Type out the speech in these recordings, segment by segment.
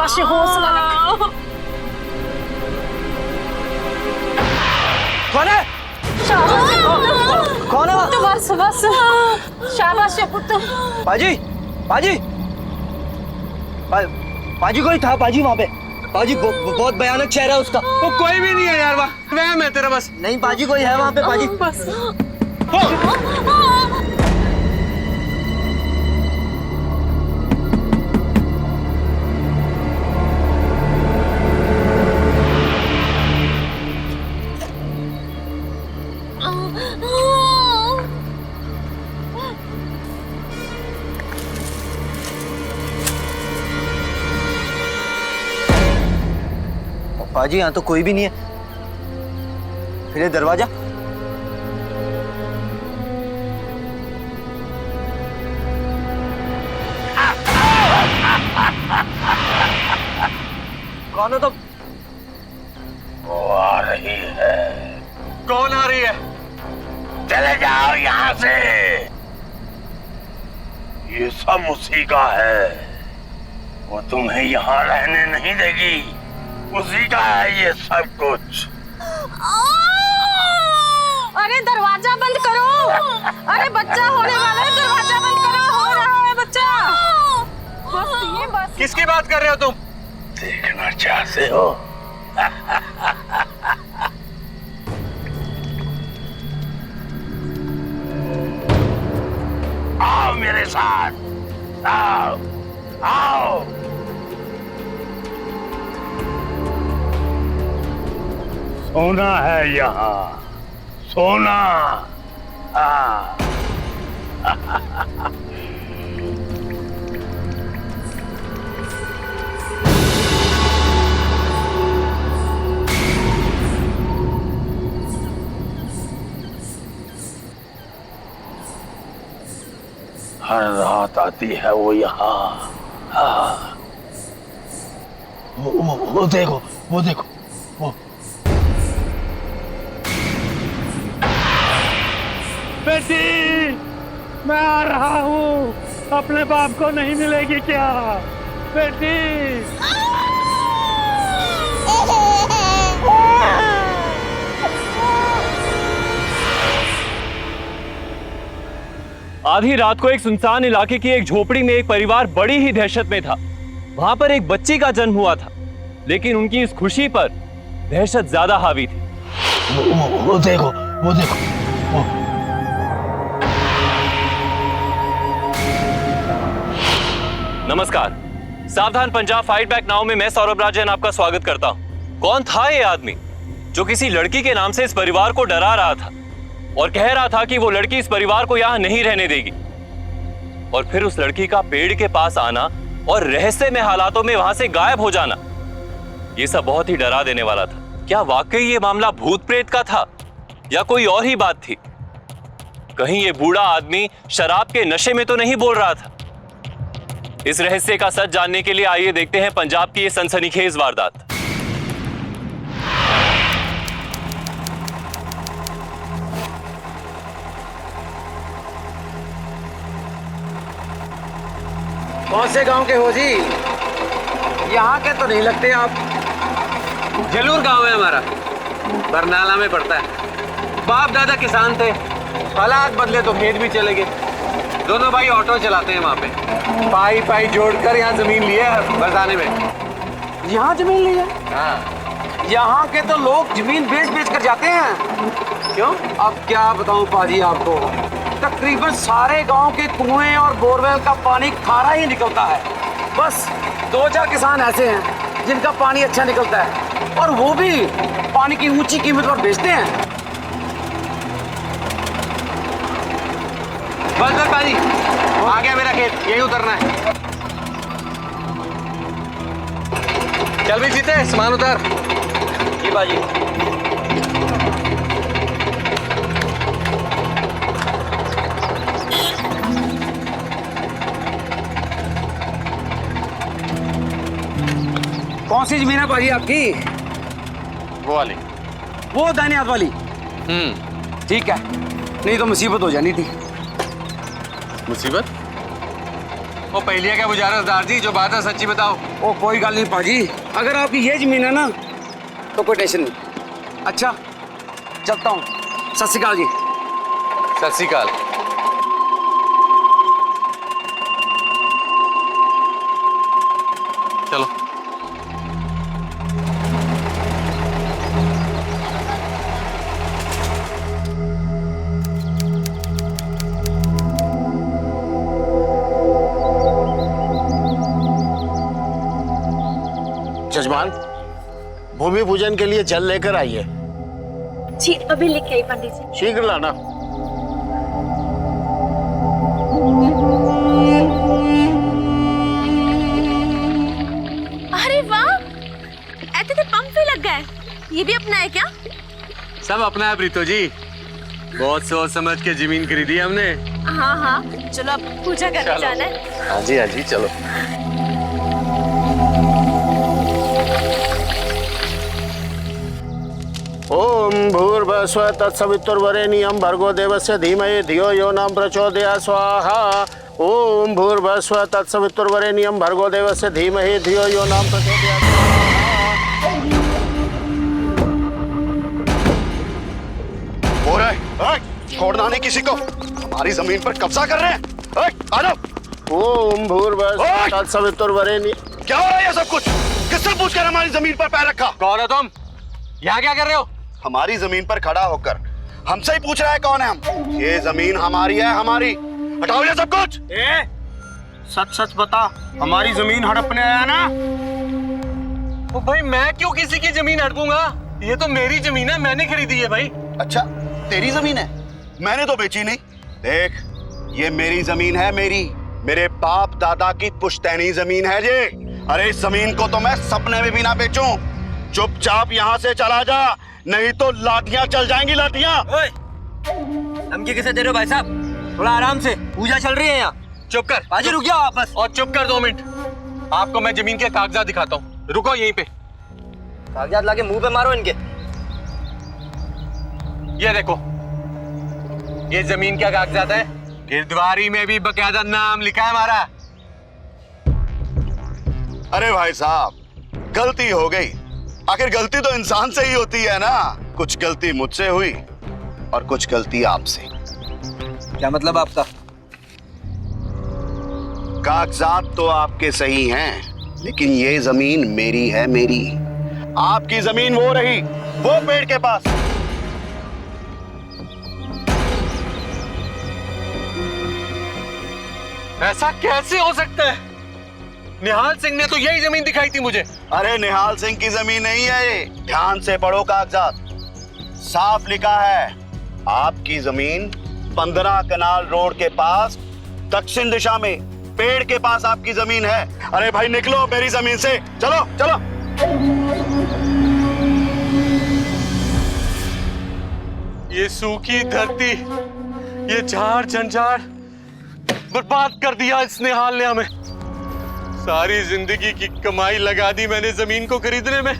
शाबाश, हौसला रख। कौन है? कौन है? पुत्र बस बस, शाबाश पुत्र। पाजी, पाजी, पाजी कोई था पाजी वहाँ पे? पाजी बहुत भयानक चेहरा उसका। वो कोई भी नहीं है यार, वहम है तेरा बस। नहीं पाजी कोई है वहाँ पे पाजी। बस पाजी यहाँ तो कोई भी नहीं है। फिर ये दरवाजा? कौन हो तुम? वो आ रही है। कौन आ रही है? चले जाओ यहाँ से। ये सब उसी का है। वो तुम्हें यहाँ रहने नहीं देगी। उसी का है ये सब कुछ। अरे दरवाजा बंद करो। अरे बच्चा होने वाला है, दरवाजा बंद करो, हो रहा है बच्चा। बस ये बस। किसकी बात कर रहे हो तुम? देखना चाहते हो? आओ मेरे साथ, आओ आओ। सोना है यहाँ, सोना। हाँ। हर रात आती है वो यहाँ। हाँ। वो देखो, वो देखो, वो। बेटी, मैं आ रहा हूँ। अपने बाप को नहीं मिलेगी क्या बेटी? आधी रात को एक सुनसान इलाके की एक झोपड़ी में एक परिवार बड़ी ही दहशत में था। वहां पर एक बच्ची का जन्म हुआ था, लेकिन उनकी इस खुशी पर दहशत ज्यादा हावी थी। वो देखो, वो देखो, वो। नमस्कार, सावधान पंजाब फाइट बैक नाउ में मैं सौरभ राजन आपका स्वागत करता हूं। कौन था ये आदमी जो किसी लड़की के नाम से इस परिवार को डरा रहा था और कह रहा था कि वो लड़की इस परिवार को यहां नहीं रहने देगी, और फिर उस लड़की का पेड़ के पास आना और रहस्यमय हालातों में वहां से गायब हो जाना, ये सब बहुत ही डरा देने वाला था। क्या वाकई ये मामला भूत प्रेत का था या कोई और ही बात थी? कहीं ये बूढ़ा आदमी शराब के नशे में तो नहीं बोल रहा था? इस रहस्य का सच जानने के लिए आइए देखते हैं पंजाब की ये सनसनीखेज वारदात। कौन से गांव के हो जी? यहाँ के तो नहीं लगते आप। जलूर गांव है हमारा, बरनाला में पड़ता है। बाप दादा किसान थे, हालात बदले तो खेत भी चले गए। दोनों भाई ऑटो चलाते हैं वहाँ पे। पाई पाई जोड़कर यहाँ जमीन ली है बरसाने में। यहाँ जमीन ली है? हाँ। यहाँ के तो लोग जमीन बेच बेच कर जाते हैं। क्यों? अब क्या बताऊं पाजी आपको, तकरीबन सारे गांव के कुएं और बोरवेल का पानी खारा ही निकलता है। बस 2-4 किसान ऐसे हैं जिनका पानी अच्छा निकलता है, और वो भी पानी की ऊंची कीमत पर बेचते हैं। बस बस पाजी, आ गया मेरा खेत, यही उतरना है। चल भी जीते, सामान उतार। जी बाजी। कौन सी जमीन है बाजी आपकी? वो वाली। वो दाहिने हाथ वाली? ठीक है, नहीं तो मुसीबत हो जानी थी। मुसीबत? वो पहलिया क्या बुझा रहे सरदार जी, जो बात है सच्ची बताओ। ओ कोई गल नहीं पाजी, अगर आपकी ये जमीन है ना तो कोई टेंशन नहीं। अच्छा चलता हूँ, सत श्री अकाल जी। सत श्री अकाल। चलो। जजमान, भूमि पूजन के लिए जल लेकर आइए। जी अभी लिख के आई पंडित जी। शीघ्र लाना। अरे वाह, ऐसे तो पंप भी लग गए। ये भी अपना है क्या? सब अपना है प्रीतो जी, बहुत सोच समझ के जमीन खरीदी हमने। हाँ हाँ, चलो अब पूजा करने जाना है। हाँ जी चलो। ओम भूर्भुवस्सुवः तत्सवितुर्वरेण्यं भर्गो देवस्य धीमहि धियो यो न प्रचोदयात् स्वाहा। ओम भूर्भुवस्सुवः तत्सवितुर्वरेण्यं भर्गो देवस्य धीमहि धियो यो न प्रचोदयात् स्वाहा। हो रहा है, छोड़ना नहीं किसी को। हमारी जमीन पर कब्जा कर रहे हैं। आ जाओ। ओम भूर्भुवस्सुवः तत्सवितुर्वरेण्यं। क्या हो रहा है ये सब कुछ? किससे पूछकर हमारी जमीन पर पैर रखा? कौन हो तुम? यहाँ क्या कर रहे हो? हमारी जमीन पर खड़ा होकर हमसे ही पूछ रहा है कौन है हम? ये जमीन हमारी है, हमारी। हटाओ ये सब कुछ। सच सच बता, हमारी जमीन हड़पने आया ना? ओ भाई, मैं क्यों किसी की जमीन हड़पूंगा? ये तो मेरी जमीन है, मैंने खरीदी है भाई। अच्छा, तेरी जमीन है? मैंने तो बेची नहीं। देख, ये मेरी जमीन है, मेरे बाप दादा की पुश्तैनी जमीन है ये। अरे इस जमीन को तो मैं सपने में भी ना बेचूं। चुपचाप यहाँ से चला जा, नहीं तो लाठियां चल जाएंगी, लाठियां। धमकी किसे दे रहे हो भाई साहब? थोड़ा आराम से, पूजा चल रही है यहाँ। चुप कर बाजी, रुक जाओ वापस। और चुप कर 2 मिनट। आपको मैं जमीन के कागजात दिखाता हूँ, रुको यहीं पे। कागजात लाके मुंह पे मारो इनके। ये देखो, ये जमीन क्या कागजात है? गिरद्वारी में भी बकायदा नाम लिखा है हमारा। अरे भाई साहब, गलती हो गई। आखिर गलती तो इंसान से ही होती है ना। कुछ गलती मुझसे हुई और कुछ गलती आपसे। क्या मतलब आपका? कागजात तो आपके सही हैं, लेकिन ये जमीन मेरी है, मेरी। आपकी जमीन वो रही, वो पेड़ के पास। ऐसा कैसे हो सकता है? निहाल सिंह ने तो यही जमीन दिखाई थी मुझे। अरे निहाल सिंह की जमीन नहीं है ये। ध्यान से पढ़ो कागजात, साफ लिखा है आपकी जमीन 15 कनाल रोड के पास दक्षिण दिशा में पेड़ के पास आपकी जमीन है। अरे भाई निकलो मेरी जमीन से, चलो चलो। ये सूखी धरती, ये झाड़ झंझाड़ बर्बाद कर दिया इस निहाल ने हमें। सारी जिंदगी की कमाई लगा दी मैंने जमीन को खरीदने में।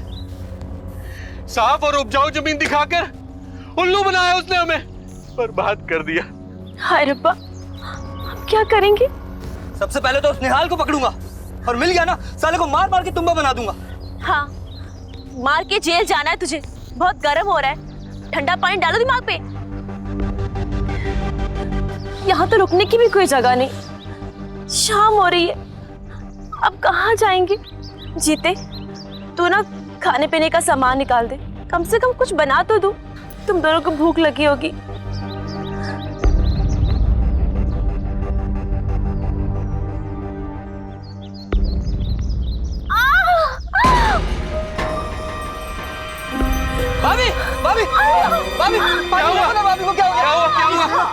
साफ और उपजाऊ जमीन दिखाकर उल्लू बनाया उसने हमें, बर्बाद कर दिया। हाय रब्बा, अब क्या करेंगे? सबसे पहले तो उस निहाल को पकड़ूंगा, और मिल गया ना साले को मार मार के तुम्बा बना दूंगा। हाँ, मार के जेल जाना है तुझे। बहुत गर्म हो रहा है, ठंडा पानी डालो दिमाग पे। यहाँ तो रुकने की भी कोई जगह नहीं। शाम हो रही है, अब कहाँ जाएंगे? जीते, तू ना खाने पीने का सामान निकाल दे, कम से कम कुछ बना तो दो। तुम दोनों को भूख लगी होगी। भाभी, भाभी, भाभी, क्या हुआ? भाभी को क्या हो गया? क्या हुआ?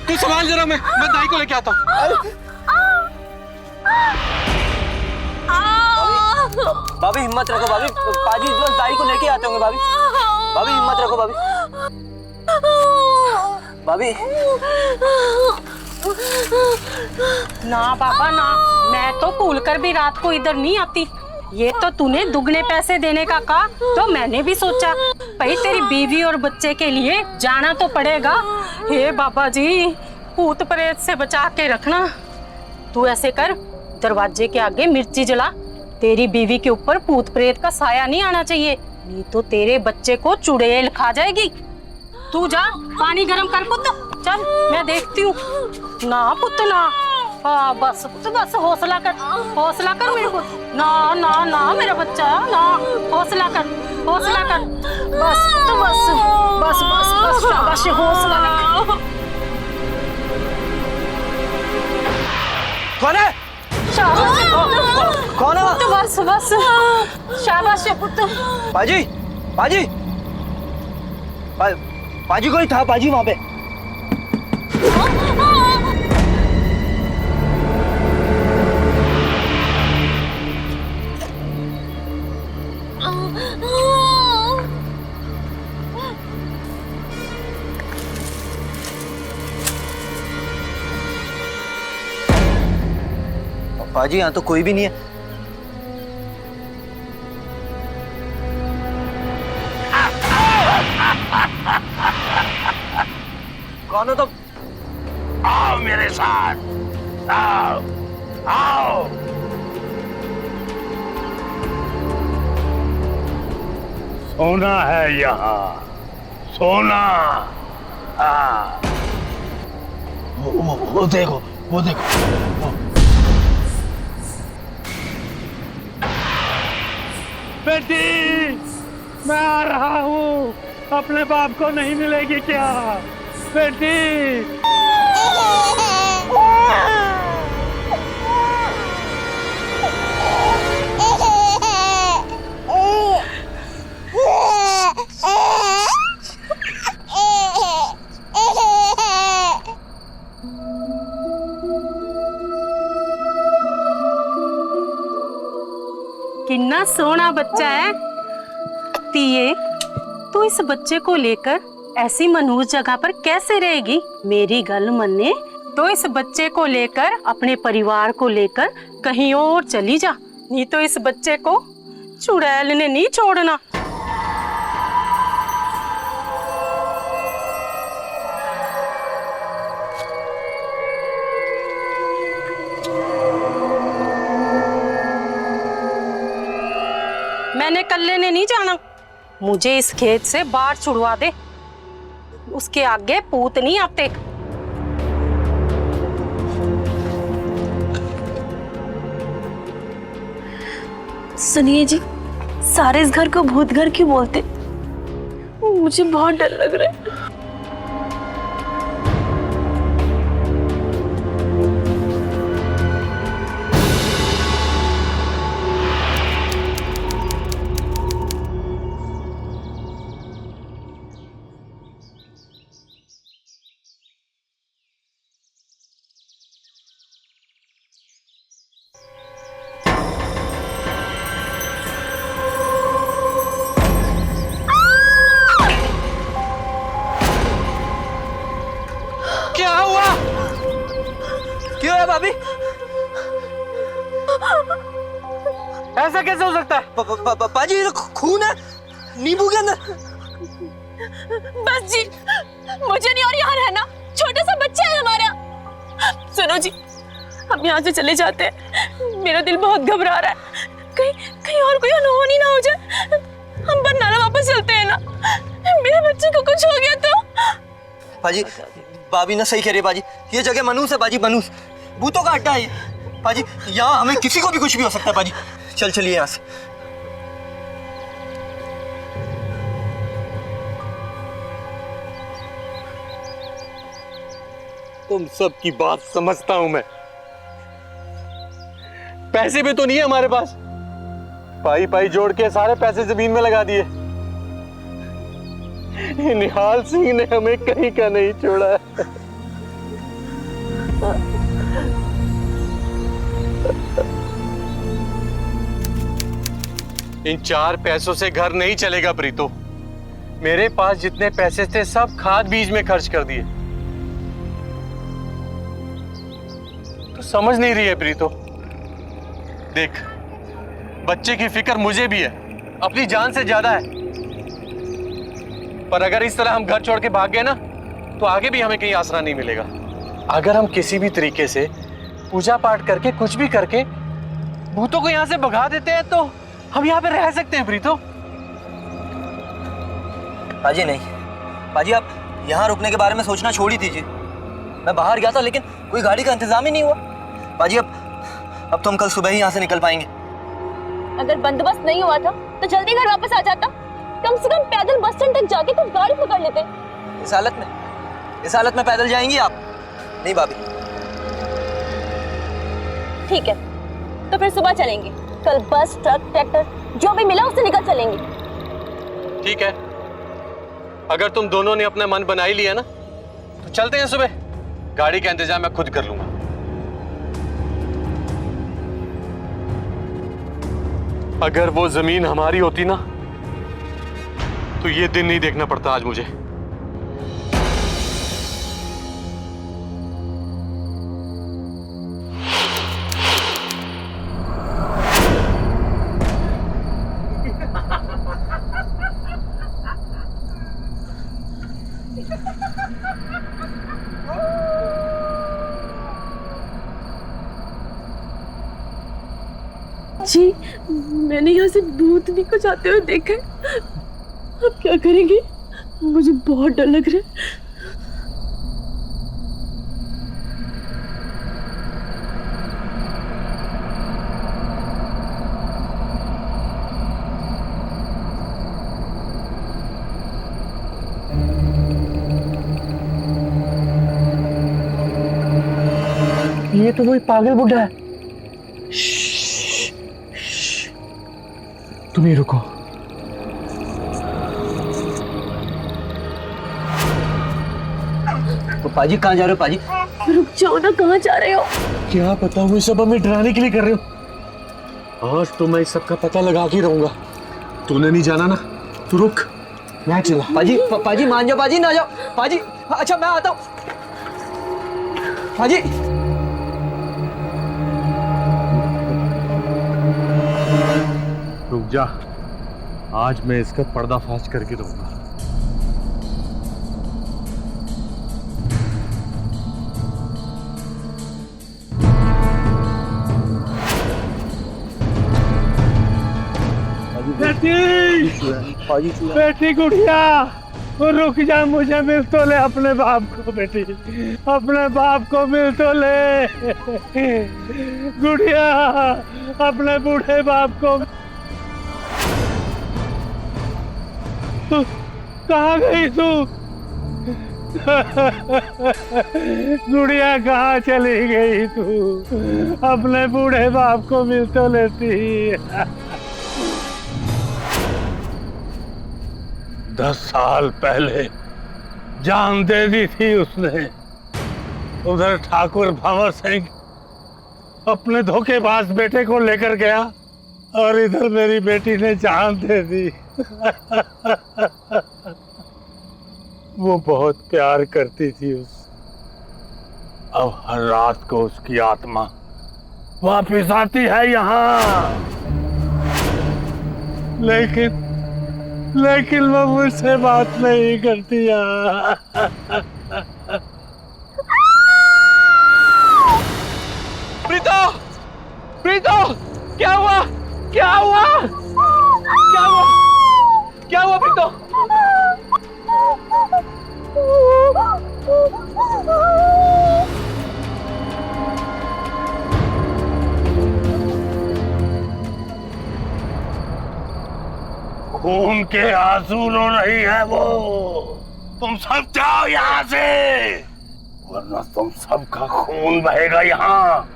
तू संभाल जरा, मैं दाई को लेके आता हूँ। भाभी हिम्मत रखो भाभी, पाजी इस दाई को लेके आते होंगे भाभी। भाभी हिम्मत रखो भाभी। भाभी ना पापा ना, मैं तो भूल कर भी रात को इधर नहीं आती। ये तो तूने दुगने पैसे देने का कहा, तो मैंने भी सोचा भाई तेरी बीवी और बच्चे के लिए जाना तो पड़ेगा। हे बाबा जी, भूत प्रेत से बचा के रखना। तू ऐसे कर, दरवाजे के आगे मिर्ची जला। तेरी बीवी के ऊपर भूत प्रेत का साया नहीं आना चाहिए, नहीं तो तेरे बच्चे को चुड़ैल खा जाएगी। तू जा पानी गर्म कर पुत्र, चल मैं देखती हूँ। ना पुत्र ना, हाँ बस पुत्र बस, हौसला कर मेरे को। ना ना ना मेरा बच्चा, ना हौसला कर बस पुत्र बस बस बस बस, शाबाश हौसला कर। कौन है? शाबाश कौन है? पुत्र बस बस, शाबाश पुत्र। पाजी पाजी पाजी कोई था पाजी वहां पे? पाजी यहाँ तो कोई भी नहीं है। कौन हो तुम? आओ मेरे साथ, आओ आओ। सोना है यहाँ, सोना। हाँ, वो देखो, वो देखो। बेटी, मैं आ रहा हूँ। अपने बाप को नहीं मिलेगी क्या बेटी? कितना सोना बच्चा है तिये। तू इस बच्चे को लेकर ऐसी मनहूस जगह पर कैसे रहेगी? मेरी गल मन्ने तो इस बच्चे को लेकर, अपने परिवार को लेकर कहीं और चली जा, नहीं तो इस बच्चे को चुड़ैल ने नहीं छोड़ना। मैंने कल्ले ने नहीं जाना, मुझे इस खेत से बाहर छुड़वा दे, उसके आगे पूत नहीं आते। सुनिए जी, सारे इस घर को भूत घर क्यों बोलते? मुझे बहुत डर लग रहा है। क्यों है भाभी? ऐसा कैसे हो सकता है? पाजी ये तो खून है नींबू के अंदर। बस जी, मुझे नहीं और यहाँ रहना, छोटा सा बच्चा है हमारा। सुनो जी, हम यहाँ से चले जाते हैं, मेरा दिल बहुत घबरा रहा है, कहीं और कोई अनहोनी ना हो जाए। हम बरनाला वापस चलते हैं ना, मेरे बच्चे को कुछ हो गया तो। पाजी भाभी ना सही कह रही है पाजी, ये जगह मनूस है पाजी, मनूस भूतों का अड्डा है ये। पाजी यहाँ हमें किसी को भी कुछ भी हो सकता है पाजी। चलिए यहाँ से। तुम सब की बात समझता हूं मैं, पैसे भी तो नहीं है हमारे पास, पाई पाई जोड़ के सारे पैसे जमीन में लगा दिए। निहाल सिंह ने हमें कहीं का नहीं छोड़ा है। इन 4 पैसों से घर नहीं चलेगा प्रीतो। मेरे पास जितने पैसे थे सब खाद बीज में खर्च कर दिए। तो समझ नहीं रही है प्रीतो। देख, बच्चे की फिक्र मुझे भी है, अपनी जान से ज्यादा है। पर अगर इस तरह हम घर छोड़ के भाग गए ना, तो आगे भी हमें कहीं आसरा नहीं मिलेगा। अगर हम किसी भी तरीके से पूजा पाठ करके कुछ भी करके भूतों को यहाँ से भगा देते हैं तो हम यहाँ पे रह सकते हैं प्रीतो। पाजी नहीं, पाजी आप यहाँ रुकने के बारे में सोचना छोड़ ही दीजिए। मैं बाहर गया था लेकिन कोई गाड़ी का इंतजाम ही नहीं हुआ। पाजी अब तो हम कल सुबह ही यहाँ से निकल पाएंगे। अगर बंदोबस्त नहीं हुआ था तो जल्दी घर वापस आ जाता। कम से कम पैदल बस स्टैंड तक जाके कुछ गाड़ी पकड़ लेते। इस हालत में पैदल जाएंगी आप? नहीं भाभी। ठीक है, तो फिर सुबह चलेंगे। कल बस, ट्रक, ट्रैक्टर जो भी मिला उससे निकल चलेंगे। ठीक है, अगर तुम दोनों ने अपना मन बना ही लिया ना तो चलते हैं सुबह। गाड़ी का इंतजाम मैं खुद कर लूंगा। अगर वो जमीन हमारी होती ना तो ये दिन नहीं देखना पड़ता आज मुझे। जी, मैंने यहाँ से भूतनी को जाते हुए देखा है। अब क्या करेंगे? मुझे बहुत डर लग रहा है। ये तो वही पागल बुढ़ा है। तुम ही रुको। तो पाजी कहाँ जा रहे हो पाजी? रुक जाओ ना, कहाँ जा रहे हो? क्या पता वो सब हमें डराने के लिए कर रहे हो। आज तो मैं इस सब का पता लगा के रहूंगा। तूने नहीं जाना ना तो रुक, मैं चला। पाजी मान जाओ, पाजी ना जाओ। पाजी अच्छा मैं आता हूँ। पाजी रुक जा, आज मैं इसका पर्दाफाश करके रहूंगा। बेटी गुड़िया, रुक जा, मुझे मिल तो ले अपने बाप को। बेटी अपने बाप को मिल तो ले। गुड़िया अपने बूढ़े बाप को। कहाँ गई तू? गुड़िया कहाँ चली गई तू? अपने बूढ़े बाप को मिल तो लेती। 10 साल पहले जान दे दी थी उसने। उधर ठाकुर भंवर सिंह अपने धोखेबाज बेटे को लेकर गया और इधर मेरी बेटी ने जान दे दी। वो बहुत प्यार करती थी अब हर रात को उसकी आत्मा वापिस आती है यहाँ। लेकिन वो मुझसे बात नहीं करती यार। प्रीतो, प्रीतो, क्या हुआ? क्या हुआ? क्या हुआ? क्या हुआ प्रीतो? खून के आंसू रो रही है वो। तुम सब जाओ यहाँ से, वरना तुम सबका खून बहेगा यहाँ।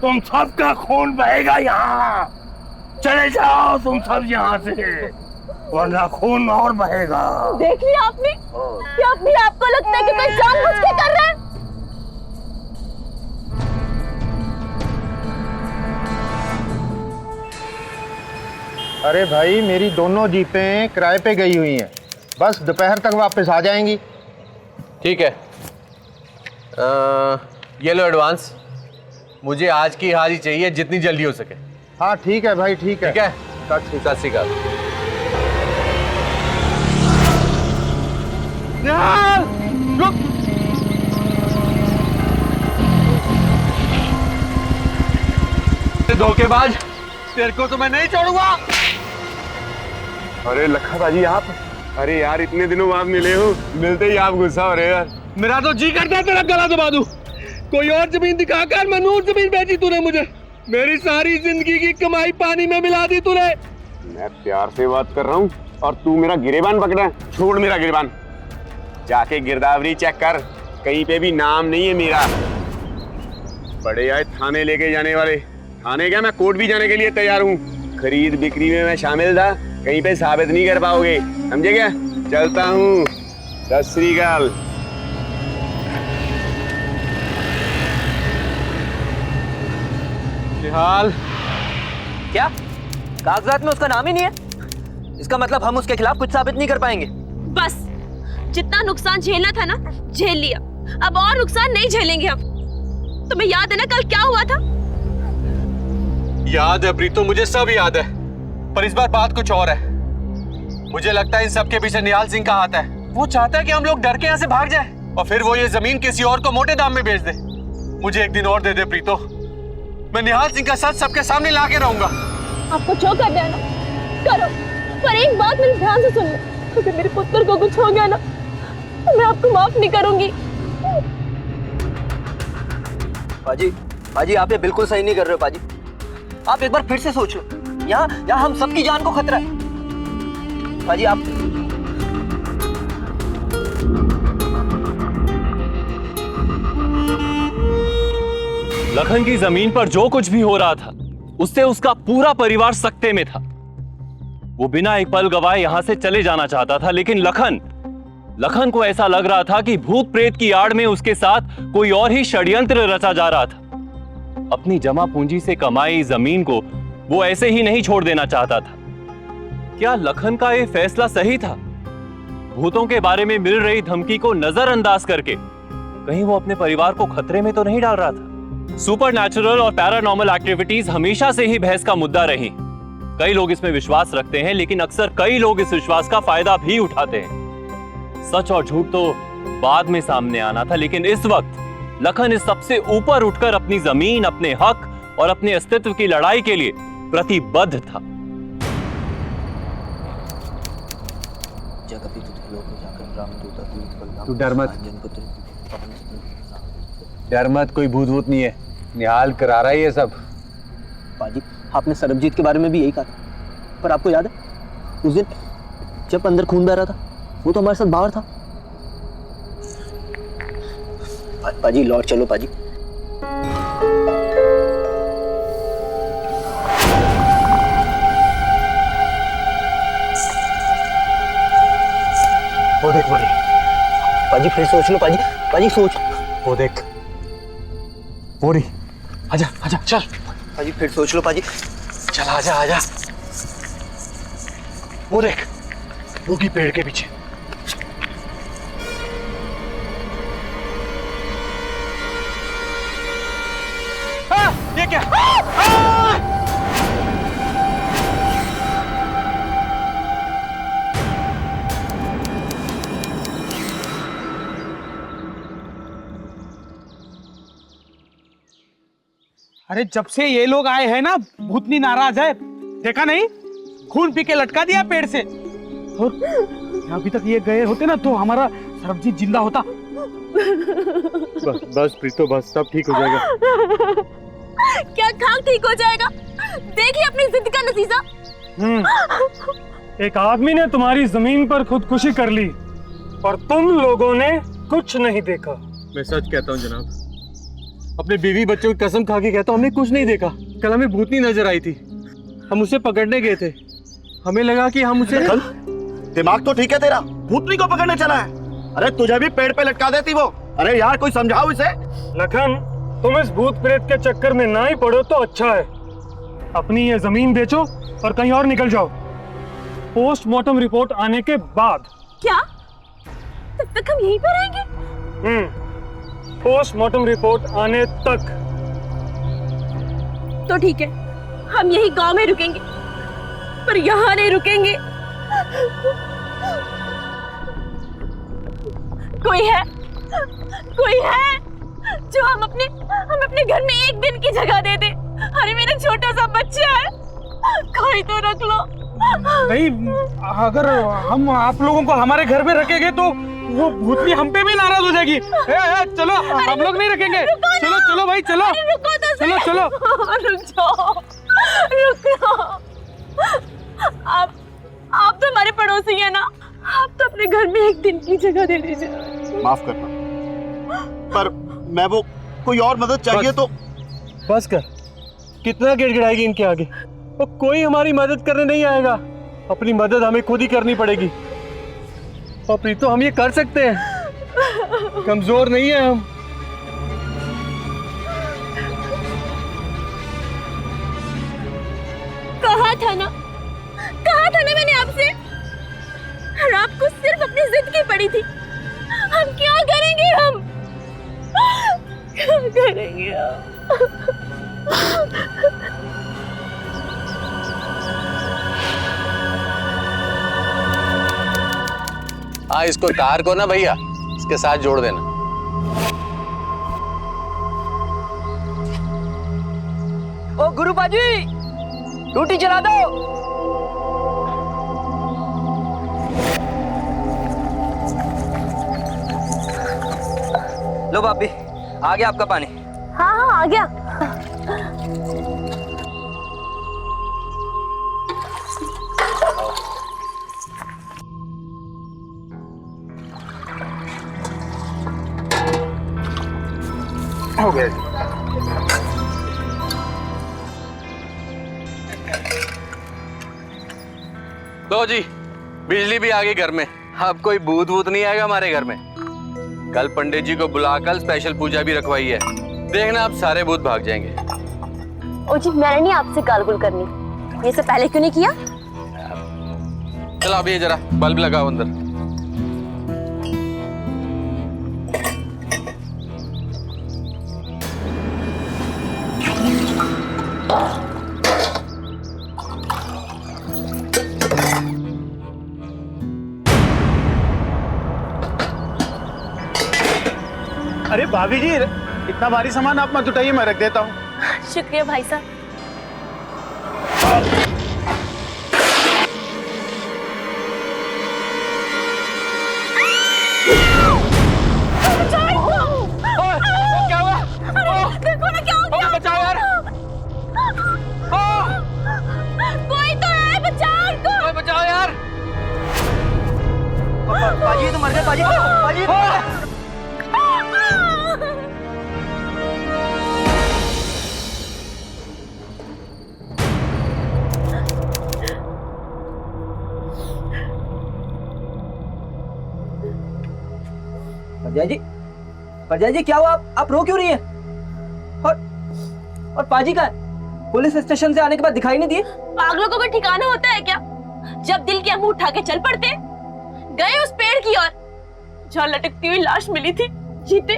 तुम सबका खून बहेगा यहाँ। चले जाओ तुम सब यहाँ से, वरना खून और बहेगा। देख लिया आपने? क्या अपने आपको लगता है कि कोई जानबूझ के कर रहा है? अरे भाई, मेरी दोनों जीपें किराए पे गई हुई हैं, बस दोपहर तक वापस आ जाएंगी। ठीक है, ये लो एडवांस। मुझे आज की आज ही चाहिए, जितनी जल्दी हो सके। हाँ ठीक है भाई, ठीक है। ठीक है, सत श्री अकाल। रुक। धोखेबाज, तेरे को तो मैं नहीं छोड़ूंगा। अरे लखा भाजी आप, अरे यार इतने दिनों बाद मिले हो, मिलते ही आप गुस्सा हो रहे हो यार। मेरा तो जी करता है तेरा गला दबा दूं। कोई और जमीन दिखाकर मनूर जमीन बेची तूने मुझे। मेरी सारी जिंदगी की कमाई पानी में मिला दी तूने। मैं प्यार से बात कर रहा हूँ और तू मेरा गिरेबान पकड़ा है। छोड़ मेरा गिरेबान, जाके गिरदावरी चेक कर, कहीं पे भी नाम नहीं है मेरा। बड़े आए थाने लेके जाने वाले, थाने क्या मैं कोर्ट भी जाने के लिए तैयार हूँ। खरीद बिक्री में मैं शामिल था, कहीं पे साबित नहीं कर पाओगे, समझे क्या? चलता हूँ, सत श्री अकाल। हाल क्या कागजात में उसका नाम ही नहीं है? इसका मतलब हम उसके खिलाफ कुछ साबित नहीं कर पाएंगे। बस जितना नुकसान झेलना था ना, झेल लिया। अब और नुकसान नहीं झेलेंगे हम। तुम्हें याद है ना कल क्या हुआ था? याद है प्रीतो, मुझे सब याद है, पर इस बार बात कुछ और है। मुझे लगता है इन सब के पीछे निहाल सिंह का हाथ है। वो चाहता है कि हम लोग डर के यहाँ से भाग जाए और फिर वो ये जमीन किसी और को मोटे दाम में बेच दे। मुझे एक दिन और दे दे प्रीतो, मैं निहाल सिंह का सच सबके सामने ला के रहूंगा। आपको जो कर दिया ना करो, पर एक बात मेरे ध्यान से सुन लो, अगर मेरे पुत्र को कुछ हो गया ना तो मैं आपको माफ नहीं करूंगी। पाजी, पाजी आप ये बिल्कुल सही नहीं कर रहे हो पाजी। आप एक बार फिर से सोच लो, यहाँ हम सबकी जान को खतरा है। पाजी आप लखन की जमीन पर जो कुछ भी हो रहा था उससे उसका पूरा परिवार सकते में था। वो बिना एक पल गवाए यहां से चले जाना चाहता था, लेकिन लखन को ऐसा लग रहा था कि भूत प्रेत की आड़ में उसके साथ कोई और ही षड्यंत्र रचा जा रहा था। अपनी जमा पूंजी से कमाई जमीन को वो ऐसे ही नहीं छोड़ देना चाहता था। क्या लखन का यह फैसला सही था? भूतों के बारे में मिल रही धमकी को नजरअंदाज करके कहीं वो अपने परिवार को खतरे में तो नहीं डाल रहा था? सुपरनैचुरल और पैरानॉर्मल एक्टिविटीज हमेशा से ही बहस का मुद्दा रही। कई लोग इसमें विश्वास रखते हैं, लेकिन अक्सर कई लोग इस विश्वास का फायदा भी उठाते हैं। सच और झूठ तो बाद में सामने आना था, लेकिन इस वक्त लखन इस सबसे ऊपर उठकर अपनी जमीन, अपने हक और अपने अस्तित्व की लड़ाई के लिए प्रतिबद्ध था। तू डर मत, डर मत, कोई भूत वूत नहीं है, निहाल करा रहा है ये सब। पाजी आपने सरबजीत के बारे में भी यही कहा था, पर आपको याद है उस दिन जब अंदर खून बह रहा था वो तो हमारे साथ बाहर था। पाजी लौट चलो पाजी। वो देख पाजी फिर सोच लो पाजी, पाजी सोच। वो देख, वो रही, आजा आजा चल। पाजी फिर सोच लो पाजी। चल आजा आजा। वो देख, वो की पेड़ के पीछे। ये क्या? अरे जब से ये लोग आए हैं ना, भूतनी नाराज है। देखा नहीं, खून पी के लटका दिया पेड़ से। और अभी तक ये गए होते ना तो हमारा सरबजीत जिंदा होता। बस प्रीतो बस, सब ठीक हो जाएगा। क्या काम ठीक हो जाएगा? देख लिया अपनी जिद का नतीजा। एक आदमी ने तुम्हारी जमीन पर खुदकुशी कर ली और तुम लोगों ने कुछ नहीं देखा। मैं सच कहता हूँ जनाब, अपने बीवी बच्चों की कसम खा के कहता हूँ, हमने कुछ नहीं देखा। कल हमें भूतनी नजर आई थी, हम उसे पकड़ने गए थे। हमें लगा कि हम उसे। दिमाग तो ठीक है तेरा, भूतनी को पकड़ने चला है। अरे तुझे भी पेड़ पे लटका देती वो। अरे यार कोई समझाओ इसे। लखन तुम इस भूत प्रेत के चक्कर में ना ही पड़ो तो अच्छा है। अपनी ये जमीन बेचो और कहीं और निकल जाओ। पोस्टमार्टम रिपोर्ट आने के बाद। क्या तब तक हम यहीं पर रहेंगे? पोस्टमार्टम रिपोर्ट आने तक। तो ठीक है, हम यही गांव में रुकेंगे, पर यहाँ नहीं रुकेंगे। कोई है जो हम अपने घर में एक दिन की जगह दे दे। अरे मेरा छोटा सा बच्चा है, कोई तो रख लो। नहीं, अगर हम आप लोगों को हमारे घर में रखेंगे तो वो भूतनी हम पे भी नाराज हो जाएगी। चलो, हम लोग नहीं रखेंगे। चलो चलो भाई, चलो चलो चलो। रुक जाओ, रुक जाओ। आप तो हमारे पड़ोसी हैं ना, आप तो अपने घर में एक दिन की जगह दे दीजिए। माफ करना, पर मैं वो कोई और मदद चाहिए तो। बस कर, कितना गिड़गिड़ाएगी इनके आगे, और कोई हमारी मदद करने नहीं आएगा। अपनी मदद हमें खुद ही करनी पड़ेगी। और प्रीतो, हम ये कर सकते हैं, कमजोर नहीं है हम। कहा था ना मैंने आपसे, और आपको सिर्फ अपनी जिद की पड़ी थी। हम क्या करेंगे, हम क्या करेंगे हाँ, इसको तार को ना भैया इसके साथ जोड़ देना। ओ गुरु बाजी, टूटी चला दो। लो भाभी, आ गया आपका पानी। हाँ हाँ, आ गया। हो गया। लो जी, बिजली भी आ गई घर में। अब कोई भूत वूत नहीं आएगा हमारे घर में। कल पंडित जी को बुलाकर स्पेशल पूजा भी रखवाई है। देखना आप सारे भूत भाग जाएंगे। ओ जी, मैंने नहीं आपसे गालगुल करनी, ये सब पहले क्यों नहीं किया? चलो अभी जरा बल्ब लगाओ अंदर। अरे भाभी जी, इतना भारी सामान आप मत उठाइए, मैं रख देता हूँ। शुक्रिया भाई साहब। क्या हुआ? देखो ना क्या हो गया। बचाओ यार। कोई तो है, बचाओ उनको। बचाओ यार। बाजी तो मर गए, बाजी बाजी तो मर गए। परजाई जी क्या हुआ? आप रो क्यों रही हैं? और पाजी का पुलिस स्टेशन से आने के बाद दिखाई नहीं दिए? पागलों को कोई ठिकाना होता है क्या? जब दिल किया मुंह उठा के चल पड़ते। गए उस पेड़ की ओर जहाँ लटकती हुई लाश मिली थी। जीते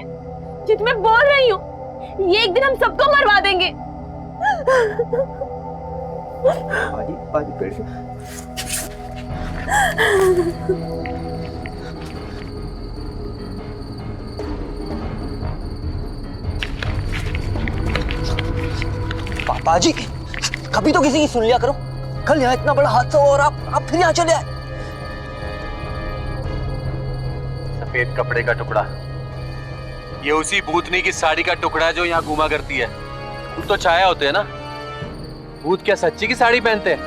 जीते मैं बोल रही हूँ, ये एक दिन हम सबको मरवा देंगे। पाजी पेड़ से पाजी, कभी तो किसी की सुन लिया करो। कल यहाँ इतना बड़ा हादसा और आप फिर यहाँ चले आए। सफेद कपड़े का टुकड़ा, ये उसी भूतनी की साड़ी का टुकड़ा जो यहाँ घूमा करती है। भूत तो छाया होते हैं ना, भूत क्या सच्ची की साड़ी पहनते हैं?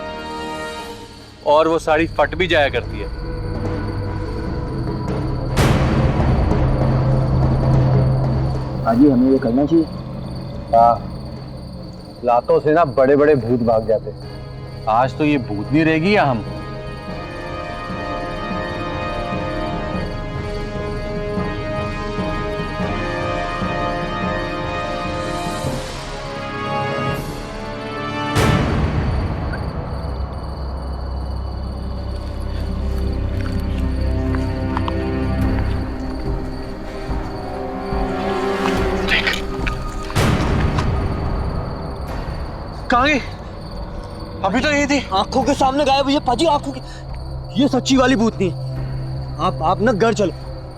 और वो साड़ी फट भी जाया करती है। पाजी, हमें ये करना चाहिए। हाँ, लातों से ना बड़े बड़े भूत भाग जाते। आज तो ये भूत नहीं रहेगी या हम। कहाँ गई? अभी तो यही थी। आंखों के सामने गायब हुई है पाजी, आंखों की। ये सच्ची वाली भूतनी है। आप ना घर चलो,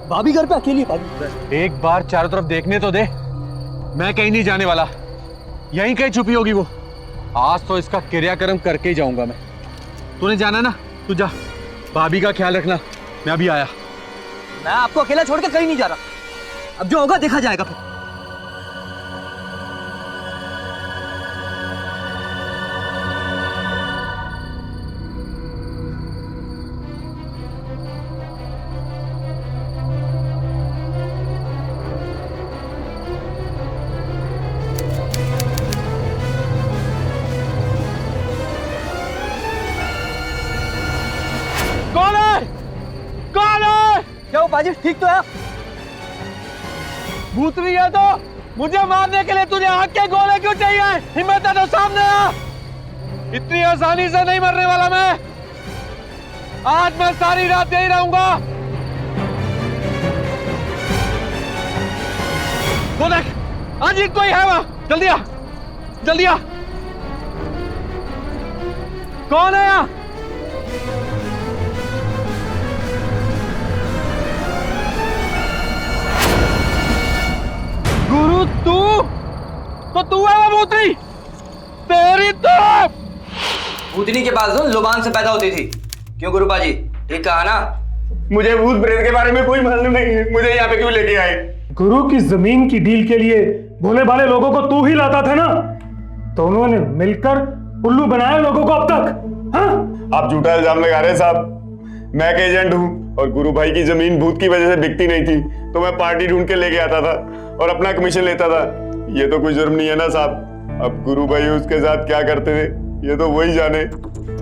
भाभी घर पे अकेली है पाजी। एक बार चारों तरफ देखने तो दे। मैं कहीं नहीं जाने वाला। यहीं कहीं छुपी होगी वो। आज तो इसका क्रियाक्रम करके ही जाऊंगा मैं। तूने जाना ना, तू जा। भाभी का ख्याल रखना, मैं अभी आया। मैं आपको अकेला छोड़ के कहीं नहीं जा रहा। अब जो होगा देखा जाएगा फिर। कौन है? कौन है? क्या बाजी ठीक तो है? भूतनी है तो मुझे मारने के लिए तुझे आग के गोले क्यों चाहिए? हिम्मत है तो सामने आ। इतनी आसानी से नहीं मरने वाला मैं। आज मैं सारी रात यही रहूंगा। वो देख, आज ही कोई है वहां। जल्दी आ, जल्दी आ। कौन है यहाँ? गुरु तू है वो भूतनी? तेरी तो भूतनी के पास लुबान से पैदा होती थी। क्यों गुरु बाजी, ठीक कहा ना? मुझे भूत प्रेत के बारे में कोई मालूम नहीं है। मुझे यहाँ पे क्यों लेके आए? गुरु की जमीन की डील के लिए भोले भाले लोगों को तू ही लाता था ना। दोनों ने मिलकर उल्लू बनाया लोगों को अब तक। हाँ? आप झूठा इल्जाम लगा रहे हैं साहब। मैं एक एजेंट हूँ और गुरु भाई की जमीन भूत की वजह से बिकती नहीं थी, तो मैं पार्टी ढूंढ के लेके आता था और अपना कमीशन लेता था। ये तो कोई जुर्म नहीं है ना साहब। अब गुरु भाई उसके साथ क्या करते थे ये तो वही जाने।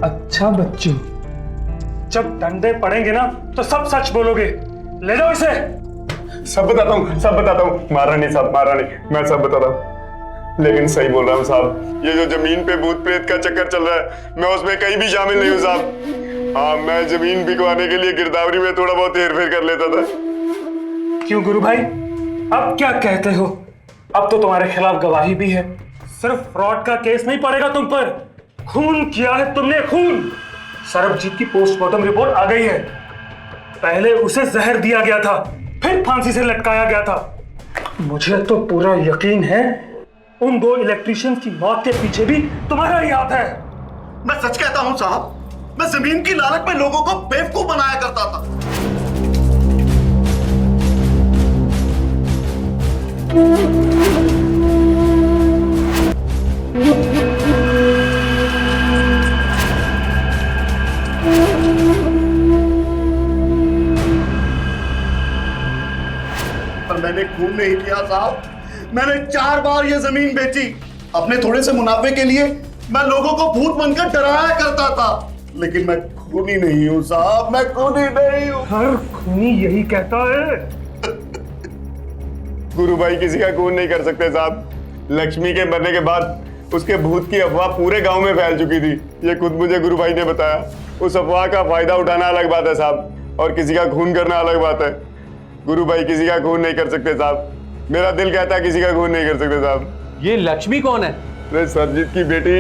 अच्छा बच्चों, जब डंडे पड़ेंगे ना तो सब सच बोलोगे। ले जाओ इसे। सब बताता हूँ, सब बताता हूँ। मारा नहीं साहब, मारा नहीं, मैं सब बताता हूँ। लेकिन सही बोल रहा हूँ साहब, ये जो जमीन पे भूत प्रेत का चक्कर चल रहा है, मैं उसमें कहीं भी शामिल नहीं हूँ साहब। हाँ, मैं जमीन बिकवाने के लिए गिरदावरी में थोड़ा बहुत हेरफेर कर लेता था। क्यों गुरु भाई, अब क्या कहते हो? अब तो तुम्हारे खिलाफ गवाही भी है। सिर्फ फ्रॉड का केस नहीं पड़ेगा तुम पर। खून किया है तुमने, खून। सरबजीत की पोस्टमार्टम रिपोर्ट आ गई है। पहले उसे जहर दिया गया था, फिर फांसी से लटकाया गया था। मुझे तो पूरा यकीन है उन दो इलेक्ट्रिशियन की मौत के पीछे भी तुम्हारा ही हाथ है। मैं सच कहता हूं साहब, मैं जमीन की लालच में लोगों को बेवकूफ बनाया करता था। पर मैंने खून नहीं किया साहब। मैंने 4 बार ये जमीन बेची। अपने थोड़े से मुनाफे के लिए मैं लोगों को भूत बनकर डराया करता था। लेकिन मैं खूनी नहीं हूं साहब, मैं खूनी नहीं हूं। हर खूनी यही कहता है। गुरु भाई किसी का खून नहीं कर सकते साहब। लक्ष्मी के मरने के बाद उसके भूत की अफवाह पूरे गांव में फैल चुकी थी। ये खुद मुझे गुरु भाई ने बताया। उस अफवाह का फायदा उठाना अलग बात है साहब, और किसी का खून करना अलग बात है। गुरु भाई किसी का खून नहीं कर सकते साहब। मेरा दिल कहता है किसी का खून नहीं कर सकते साहब। ये लक्ष्मी कौन है? अरे सरजीत की बेटी।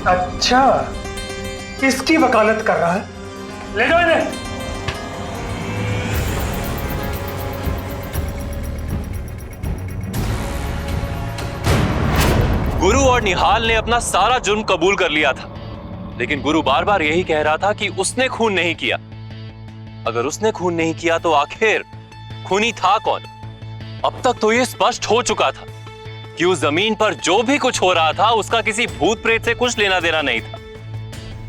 अच्छा, इसकी वकालत कर रहा है। ले जाओ इन्हें। गुरु और निहाल ने अपना सारा जुर्म कबूल कर लिया था, लेकिन गुरु बार बार यही कह रहा था कि उसने खून नहीं किया। अगर उसने खून नहीं किया तो आखिर खूनी था कौन? अब तक तो यह स्पष्ट हो चुका था कि उस जमीन पर जो भी कुछ हो रहा था उसका किसी भूत प्रेत से कुछ लेना देना नहीं था।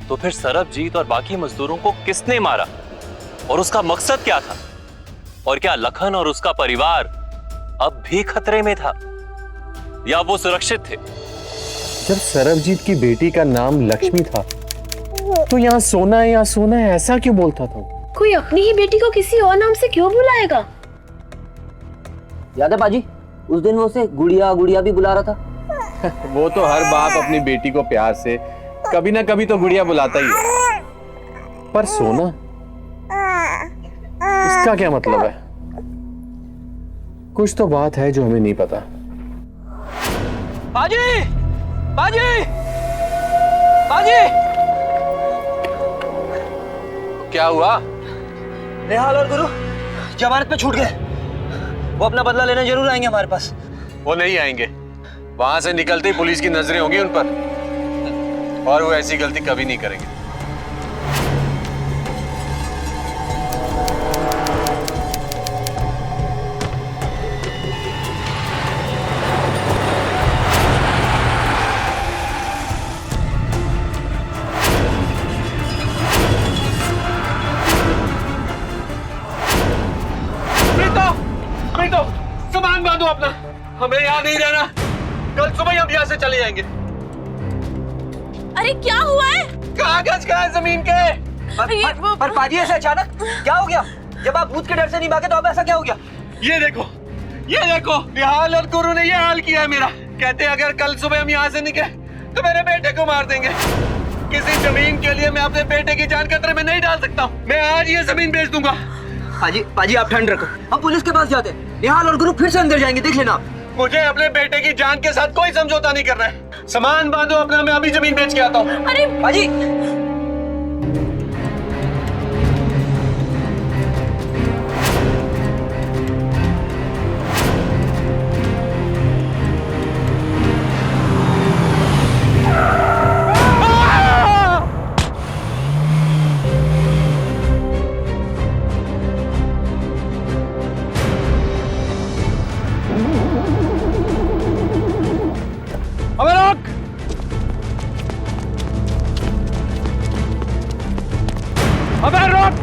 तो फिर सरबजीत और बाकी मजदूरों को किसने मारा और उसका मकसद क्या था? और क्या लखन और उसका परिवार अब भी खतरे में था या वो सुरक्षित थे? जब सरबजीत की बेटी का नाम लक्ष्मी था तो यहाँ सोना है, यहाँ सोना है, ऐसा क्यों बोलता था? कोई अपनी ही बेटी को किसी और नाम से क्यों बुलाएगा? याद है बाजी, उस दिन वो उसे गुड़िया गुड़िया भी बुला रहा था। वो तो हर बाप अपनी बेटी को प्यार से कभी ना कभी तो गुड़िया बुलाता ही है। पर सोना, इसका क्या मतलब है? कुछ तो बात है जो हमें नहीं पता। बाजी, बाजी, बाजी! क्या हुआ? निहाल और गुरु जमानत पे छूट गए। वो अपना बदला लेने जरूर आएंगे हमारे पास। वो नहीं आएंगे। वहां से निकलते ही पुलिस की नजरें होंगी उन पर, और वो ऐसी गलती कभी नहीं करेंगे। प्रीतो, सामान बांधो अपना, हमें यहाँ नहीं रहना। कल सुबह हम यहाँ से चले जाएंगे। अरे क्या हुआ है? कागज कहाँ है जमीन के? पर पाजी ऐसे अचानक क्या हो गया? जब आप भूत के डर से नहीं भागे तो अब ऐसा क्या हो गया? ये देखो, निहाल और गुरु ने ये हाल किया है मेरा। कहते हैं अगर कल सुबह हम यहाँ से निकले तो मेरे बेटे को मार देंगे। किसी जमीन के लिए मैं अपने बेटे की जान खतरे में नहीं डाल सकता हूँ। मैं आज ये जमीन बेच दूंगा। पाजी आप ठंड रखो, हम पुलिस के पास जाते हैं। निहाल और गुरु फिर से अंदर जाएंगे, देख लेना आप। मुझे अपने बेटे की जान के साथ कोई समझौता नहीं करना है। सामान बांधो अपना, मैं अभी जमीन बेच के आता हूँ। अरे पाजी, अबे रोक! अबे रोक!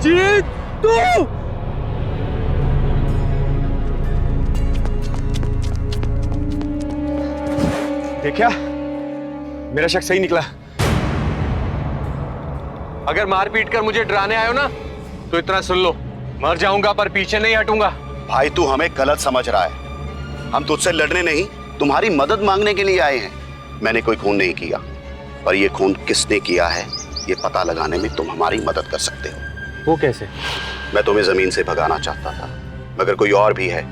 जीतू! देखा, मेरा शक सही निकला। अगर मार पीट कर मुझे डराने आए हो ना, तो इतना सुन लो, मर जाऊंगा पर पीछे नहीं हटूंगा। भाई तू हमें गलत समझ रहा है। हम तुझसे लड़ने नहीं, तुम्हारी मदद मांगने के लिए आए हैं। मैंने कोई खून नहीं किया, पर ये खून किसने किया है ये पता लगाने में तुम हमारी मदद कर सकते हो। वो कैसे? मैं तुम्हें जमीन से भगाना चाहता था, मगर कोई और भी है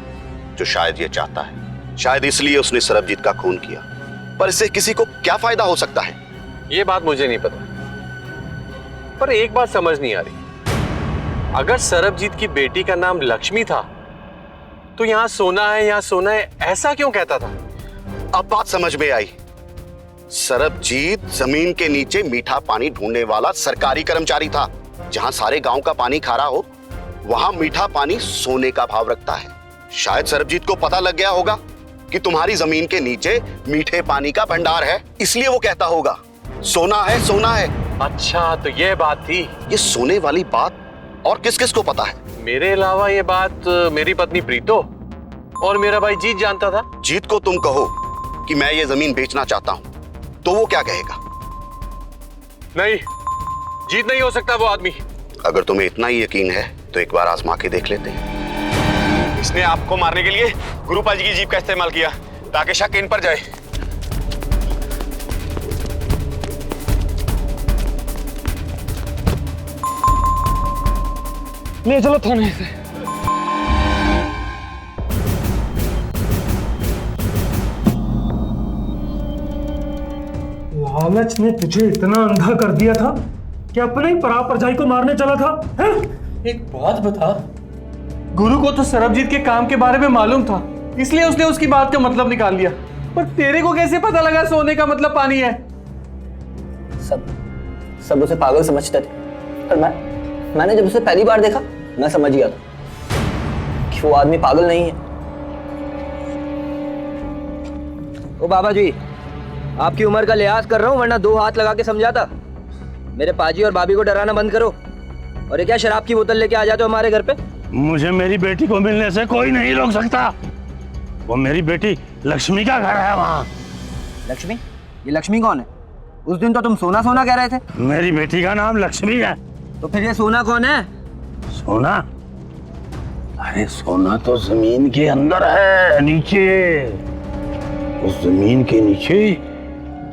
जो शायद ये चाहता है। शायद इसलिए उसने सरबजीत का खून किया, पर इससे किसी को क्या फायदा हो सकता है? ये बात मुझे नहीं पता, पर एक बात समझ नहीं आ रही। अगर सरबजीत की बेटी का नाम लक्ष्मी था, तो यहाँ सोना है, ऐसा क्यों कहता था? अब बात समझ में आई। सरबजीत जमीन के नीचे मीठा पानी ढूंढने वाला सरकारी कर्मचारी था। जहां सारे गांव का पानी खारा हो, वहां मीठा पानी सोने का भाव रखता है। शायद सरबजीत को पता लग गया होगा कि तुम्हारी जमीन के नीचे मीठे पानी का भंडार है, इसलिए वो कहता होगा सोना है, सोना है। अच्छा, तो ये बात थी। ये सोने वाली बात और किस किस को पता है? मेरे अलावा ये बात मेरी पत्नी प्रीतो और मेरा भाई जीत जानता था। जीत को तुम कहो कि मैं ये जमीन बेचना चाहता हूं, तो वो क्या कहेगा? नहीं, जीत नहीं हो सकता वो आदमी। अगर तुम्हें इतना ही यकीन है तो एक बार आजमा के देख लेते हैं। इसने आपको मारने के लिए गुरुपा जी की जीप का इस्तेमाल किया ताकि शक इन पर जाए। ले चलो थाने से। लालच ने तुझे इतना अंधा कर दिया था कि अपने ही पराया परजाई को मारने चला था, हैं? एक बात बता, गुरु को तो सरबजीत के काम के बारे में मालूम था, इसलिए उसने उसकी बात का मतलब निकाल लिया। पर तेरे को कैसे पता लगा सोने का मतलब पानी है? सब उसे पागल समझते थे, पर मैंने जब उसे पहली बार देखा, मैं समझ गया था कि वो आदमी पागल नहीं है। ओ बाबा जी, आपकी उम्र का लिहाज कर रहा हूँ, वरना 2 हाथ लगा के समझाता। मेरे पाजी और भाभी को डराना बंद करो। और ये क्या शराब की बोतल लेके आ जाते हो हमारे घर पे? मुझे मेरी बेटी को मिलने से कोई नहीं रोक सकता। वो मेरी बेटी लक्ष्मी का घर है वहाँ। लक्ष्मी? ये लक्ष्मी कौन है? उस दिन तो तुम सोना सोना कह रहे थे। मेरी बेटी का नाम लक्ष्मी है। तो फिर ये सोना कौन है? सोना? अरे सोना तो जमीन के अंदर है, नीचे। उस जमीन के नीचे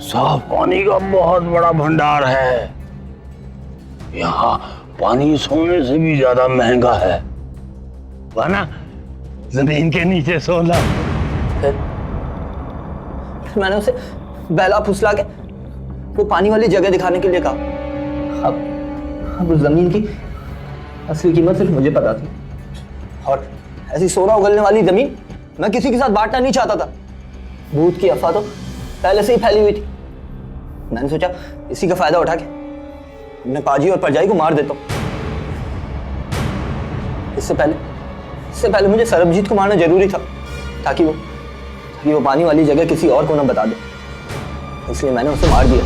साफ पानी का बहुत बड़ा भंडार है। यहाँ पानी सोने से भी ज्यादा महंगा है, वरना जमीन के नीचे सोना। फिर मैंने उसे बहला फुसला के वो पानी वाली जगह दिखाने के लिए कहा। अब उस जमीन की असली कीमत सिर्फ मुझे पता थी, और ऐसी सोना उगलने वाली जमीन मैं किसी के साथ बांटना नहीं चाहता था। भूत की अफवाह तो पहले से ही फैली हुई थी। मैंने सोचा इसी का फायदा उठा के मैं पाजी और परजाई को मार देता हूँ। इससे पहले मुझे सरबजीत को मारना जरूरी था, ताकि वो पानी वाली जगह किसी और को ना बता दे। इसलिए मैंने उसे मार दिया।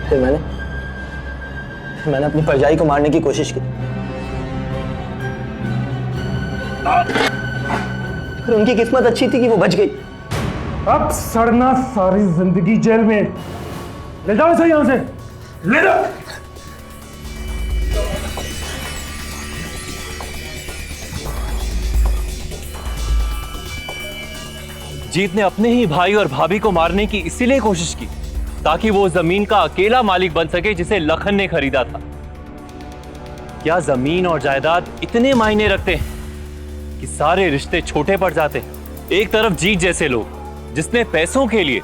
फिर मैंने अपनी परजाई को मारने की कोशिश की, फिर उनकी किस्मत अच्छी थी कि वो बच गई। अब सड़ना सारी जिंदगी जेल में। ले जाओ इसे यहां से, ले जाओ। जीत ने अपने ही भाई और भाभी को मारने की इसीलिए कोशिश की ताकि वो जमीन का अकेला मालिक बन सके जिसे लखन ने खरीदा था। क्या जमीन और जायदाद इतने मायने रखते हैं कि सारे रिश्ते छोटे पड़ जाते हैं? एक तरफ जीत जैसे लोग जिसने पैसों के लिए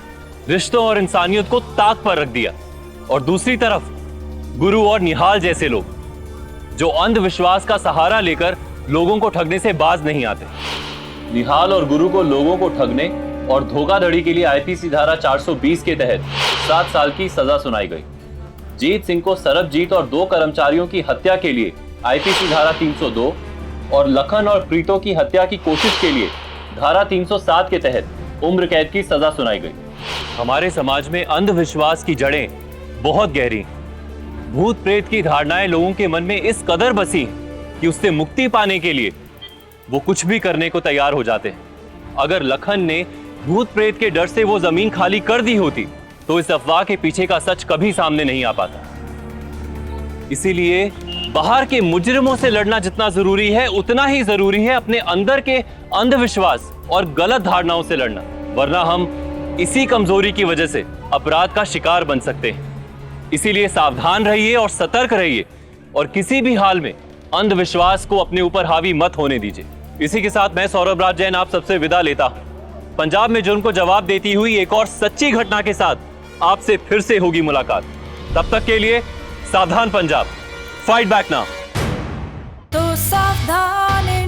रिश्तों और इंसानियत को ताक पर रख दिया, और दूसरी तरफ गुरु और निहाल जैसे लोग जो अंधविश्वास का सहारा लेकर लोगों को ठगने से बाज नहीं आते। निहाल और गुरु को लोगों को ठगने और धोखाधड़ी के लिए आईपीसी धारा 420 के तहत 7 साल की सजा सुनाई गई। जीत सिंह को सरबजीत और 2 कर्मचारियों की हत्या के लिए आईपीसी धारा 302 और लखन और प्रीतो की हत्या की कोशिश के लिए धारा 307 के तहत उम्र कैद की सजा सुनाई गई। हमारे समाज में अंधविश्वास की जड़ें बहुत गहरी हैं। भूत प्रेत की धारणाएं लोगों के मन में इस कदर बसी हैं कि उससे मुक्ति पाने के लिए वो कुछ भी करने को तैयार हो जाते हैं। अगर लखन ने भूत प्रेत के डर से वो जमीन खाली कर दी होती तो इस अफवाह के पीछे का सच कभी सामने नहीं आ पाता। इसीलिए बाहर के मुजरिमों से लड़ना जितना जरूरी है, उतना ही जरूरी है अपने अंदर के अंधविश्वास और गलत धारणाओं से लड़ना, वरना हम इसी कमजोरी की वजह से अपराध का शिकार बन सकते हैं। इसीलिए सावधान रहिए और सतर्क रहिए, और किसी भी हाल में अंधविश्वास को अपने ऊपर हावी मत होने दीजिए। इसी के साथ मैं सौरभ राज जैन आप सबसे विदा लेता हूं। पंजाब में जुर्म को जवाब देती हुई एक और सच्ची घटना के साथ आपसे फिर से होगी मुलाकात। तब तक के लिए सावधान पंजाब, फाइट बैक नाउ। तो सावधान